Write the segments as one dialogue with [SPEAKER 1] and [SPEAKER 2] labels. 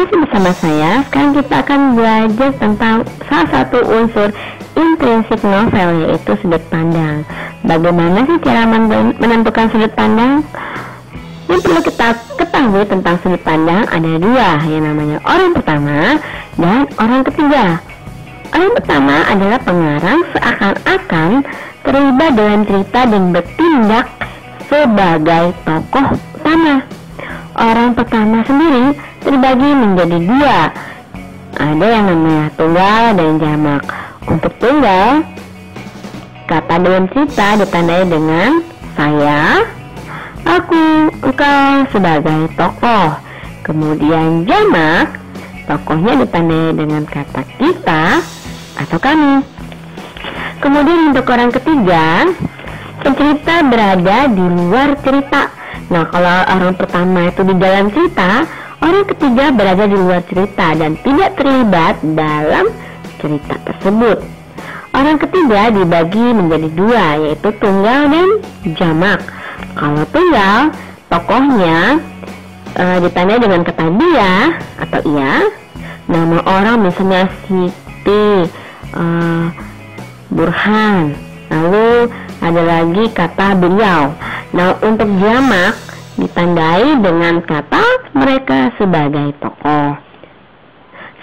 [SPEAKER 1] masih bersama saya. Sekarang kita akan belajar tentang salah satu unsur intrinsik novel, yaitu sudut pandang. Bagaimana sih cara menentukan sudut pandang? Yang perlu kita ketahui tentang sudut pandang ada dua, yang namanya orang pertama dan orang ketiga. Orang pertama adalah pengarang seakan-akan terlibat dalam cerita dan bertindak sebagai tokoh utama. Orang pertama sendiri terbagi menjadi dua. Ada yang namanya tunggal dan jamak. Untuk tunggal, kata dalam cerita ditandai dengan saya, aku, engkau sebagai tokoh. Kemudian jamak, tokohnya ditandai dengan kata kita atau kami. Kemudian untuk orang ketiga, pencerita berada di luar cerita. Nah, kalau orang pertama itu di dalam cerita, orang ketiga berada di luar cerita dan tidak terlibat dalam cerita tersebut. Orang ketiga dibagi menjadi dua, yaitu tunggal dan jamak. Kalau tunggal, tokohnya ditandai dengan kata dia atau ia. Nama orang misalnya Siti, Burhan. Lalu ada lagi kata beliau. Nah, untuk jamak ditandai dengan kata mereka sebagai tokoh.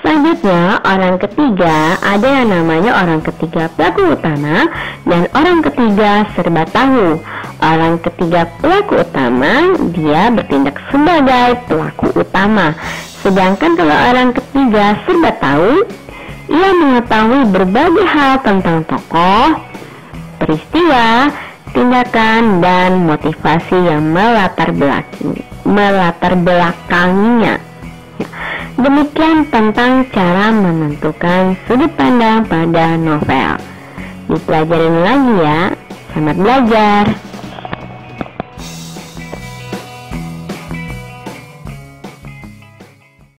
[SPEAKER 1] Selanjutnya, orang ketiga ada yang namanya orang ketiga pelaku utama dan orang ketiga serba tahu. Orang ketiga pelaku utama, dia bertindak sebagai pelaku utama. Sedangkan kalau orang ketiga serba tahu, ia mengetahui berbagai hal tentang tokoh, peristiwa, tindakan, dan motivasi yang melatar belakanginya. Demikian tentang cara menentukan sudut pandang pada novel. Dipelajarin lagi ya. Selamat belajar.